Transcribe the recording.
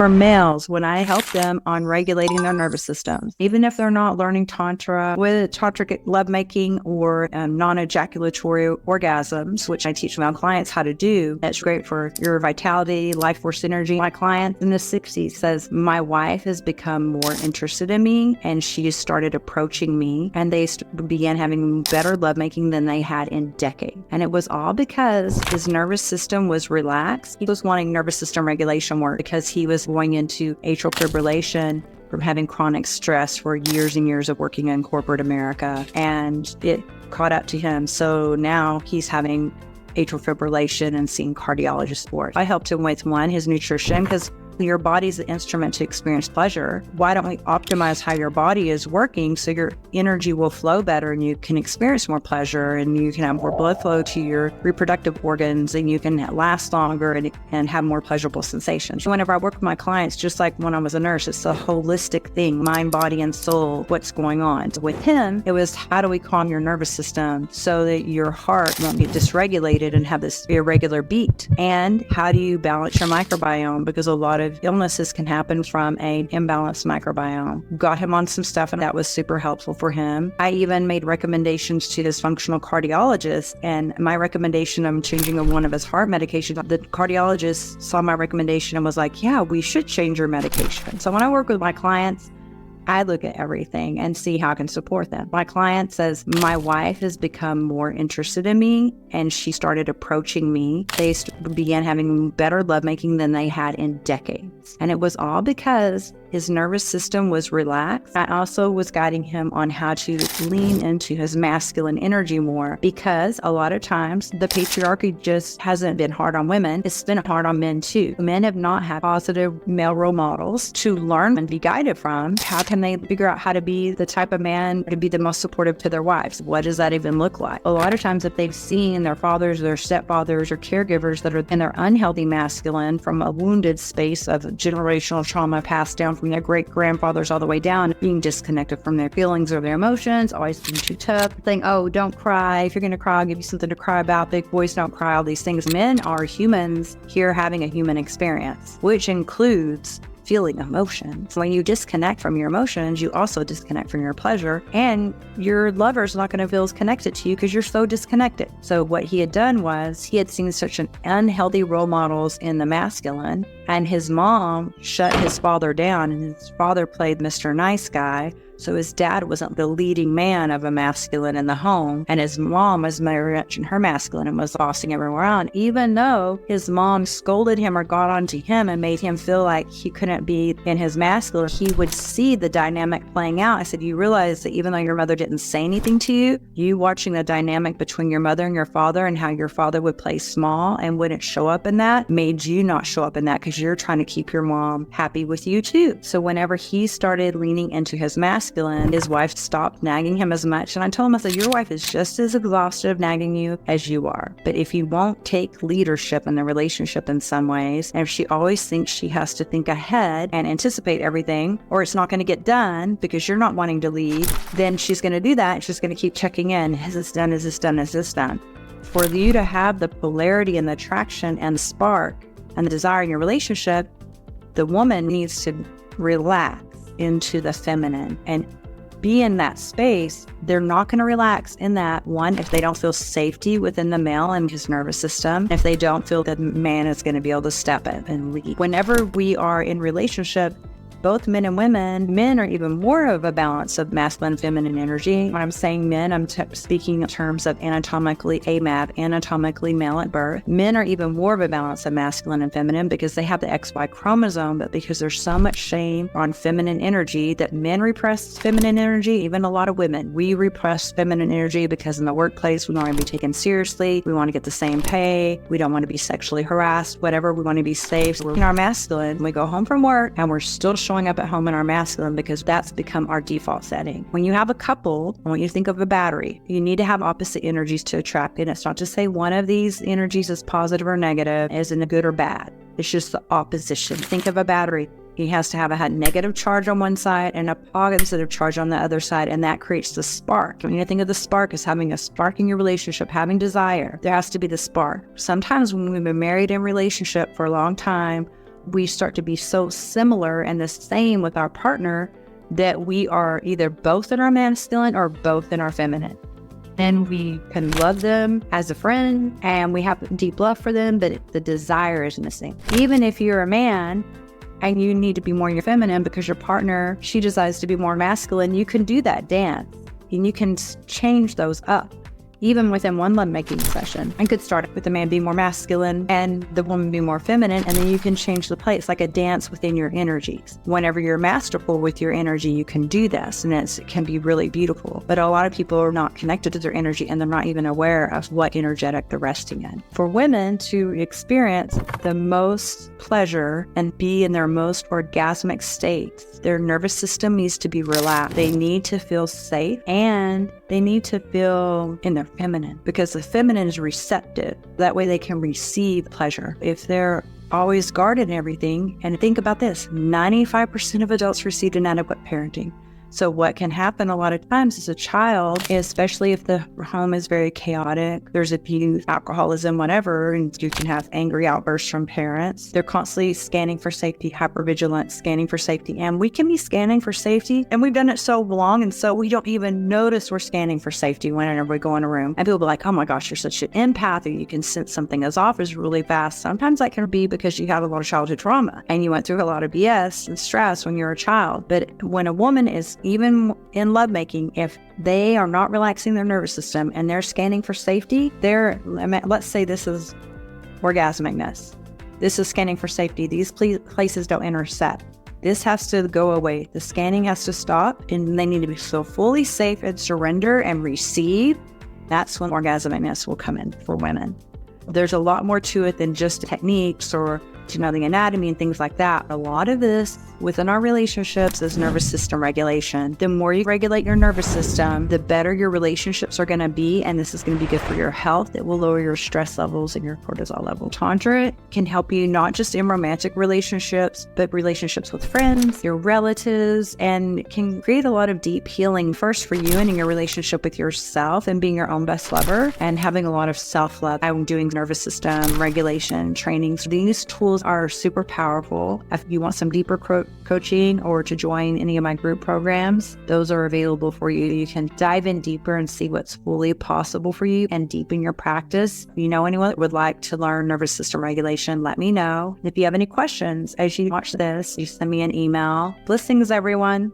For males, when I help them on regulating their nervous system, even if they're not learning Tantra with tantric lovemaking or non-ejaculatory orgasms, which I teach my clients how to do, that's great for your vitality, life force energy. My client in the 60s says, my wife has become more interested in me and she started approaching me and they began having better lovemaking than they had in decades. And it was all because his nervous system was relaxed. He was wanting nervous system regulation work because he was going into atrial fibrillation from having chronic stress for years and years of working in corporate America. And it caught up to him. So now he's having atrial fibrillation and seeing cardiologists for it. I helped him with one, his nutrition, because your body's the instrument to experience pleasure. Why don't we optimize how your body is working so your energy will flow better and you can experience more pleasure and you can have more blood flow to your reproductive organs and you can last longer and have more pleasurable sensations. Whenever I work with my clients, just like when I was a nurse, it's a holistic thing, mind, body, and soul, what's going on. So with him, it was how do we calm your nervous system so that your heart won't get dysregulated and have this irregular beat? And how do you balance your microbiome? Because a lot of illnesses can happen from an imbalanced microbiome. Got him on some stuff and that was super helpful for him. I even made recommendations to his functional cardiologist, and my recommendation of changing one of his heart medications, the cardiologist saw my recommendation and was like, yeah, we should change your medication. So when I work with my clients, I look at everything and see how I can support them. My client says, my wife has become more interested in me and she started approaching me. They began having better lovemaking than they had in decades. And it was all because his nervous system was relaxed. I also was guiding him on how to lean into his masculine energy more, because a lot of times the patriarchy just hasn't been hard on women. It's been hard on men too. Men have not had positive male role models to learn and be guided from. How can they figure out how to be the type of man to be the most supportive to their wives? What does that even look like? A lot of times if they've seen their fathers, their stepfathers, or caregivers that are in their unhealthy masculine from a wounded space of generational trauma passed down from their great-grandfathers all the way down, being disconnected from their feelings or their emotions, always being too tough, saying, oh, don't cry. If you're going to cry, I'll give you something to cry about. Big boys don't cry, all these things. Men are humans here having a human experience, which includes feeling emotions. When you disconnect from your emotions, you also disconnect from your pleasure, and your lover's not going to feel as connected to you because you're so disconnected. So what he had done was he had seen such an unhealthy role models in the masculine, and his mom shut his father down, and his father played Mr. Nice Guy. So his dad wasn't the leading man of a masculine in the home, and his mom was very much in her masculine and was bossing everyone around. Even though his mom scolded him or got onto him and made him feel like he couldn't be in his masculine, he would see the dynamic playing out. I said, you realize that even though your mother didn't say anything to you, you watching the dynamic between your mother and your father and how your father would play small and wouldn't show up in that made you not show up in that because you're trying to keep your mom happy with you too. So whenever he started leaning into his masculine, his wife stopped nagging him as much. And I told him, I said, your wife is just as exhausted of nagging you as you are. But if you won't take leadership in the relationship in some ways, and if she always thinks she has to think ahead and anticipate everything, or it's not going to get done because you're not wanting to lead, then she's going to do that. And she's going to keep checking in. Is this done? Is this done? Is this done? For you to have the polarity and the attraction and the spark and the desire in your relationship, the woman needs to relax into the feminine and be in that space. They're not going to relax in that one if they don't feel safety within the male and his nervous system, if they don't feel that man is going to be able to step in and lead. Whenever we are in relationship, both men and women, men are even more of a balance of masculine and feminine energy. When I'm saying men, I'm speaking in terms of anatomically AMAB, anatomically male at birth. Men are even more of a balance of masculine and feminine because they have the XY chromosome, but because there's so much shame on feminine energy that men repress feminine energy, even a lot of women. We repress feminine energy because in the workplace, we want to be taken seriously. We want to get the same pay. We don't want to be sexually harassed, whatever. We want to be safe. So we're in our masculine. We go home from work and we're still showing up at home in our masculine because that's become our default setting. When you have a couple, I want you to think of a battery. You need to have opposite energies to attract. And it's not to say one of these energies is positive or negative, isn't good or bad. It's just the opposition. Think of a battery. He has to have a negative charge on one side and a positive charge on the other side, and that creates the spark. When you think of the spark as having a spark in your relationship, having desire, there has to be the spark. Sometimes when we've been married in relationship for a long time, we start to be so similar and the same with our partner that we are either both in our masculine or both in our feminine. And we can love them as a friend and we have deep love for them, but the desire is missing. Even if you're a man and you need to be more in your feminine because your partner, she decides to be more masculine, you can do that dance and you can change those up. Even within one lovemaking session, I could start with the man being more masculine and the woman being more feminine, and then you can change the play. It's like a dance within your energies. Whenever you're masterful with your energy, you can do this, and it can be really beautiful. But a lot of people are not connected to their energy, and they're not even aware of what energetic they're resting in. For women to experience the most pleasure and be in their most orgasmic states, their nervous system needs to be relaxed. They need to feel safe, and they need to feel in their feminine, because the feminine is receptive. That way they can receive pleasure. If they're always guarded and everything, and think about this, 95% of adults received inadequate parenting. So what can happen a lot of times as a child, especially if the home is very chaotic, there's abuse, alcoholism, whatever, and you can have angry outbursts from parents. They're constantly scanning for safety, hypervigilance, scanning for safety. And we can be scanning for safety, and we've done it so long, and so we don't even notice we're scanning for safety whenever we go in a room. And people be like, oh my gosh, you're such an empath, or you can sense something is off is really fast. Sometimes that can be because you have a lot of childhood trauma, and you went through a lot of BS and stress when you're a child. But when a woman is even in lovemaking, if they are not relaxing their nervous system and they're scanning for safety, let's say this is orgasmicness. This is scanning for safety. These places don't intersect. This has to go away. The scanning has to stop, and they need to feel fully safe and surrender and receive. That's when orgasmicness will come in for women. There's a lot more to it than just techniques or to know the anatomy and things like that. A lot of this within our relationships is nervous system regulation. The more you regulate your nervous system, the better your relationships are going to be, and this is going to be good for your health. It will lower your stress levels and your cortisol level. Tantra can help you not just in romantic relationships, but relationships with friends, your relatives, and can create a lot of deep healing, first for you and in your relationship with yourself and being your own best lover and having a lot of self-love. I'm doing nervous system regulation training. So these tools are super powerful. If you want some deeper coaching or to join any of my group programs, those are available for you. You can dive in deeper and see what's fully possible for you and deepen your practice. If you know anyone that would like to learn nervous system regulation, let me know. If you have any questions as you watch this, you send me an email. Blessings, everyone.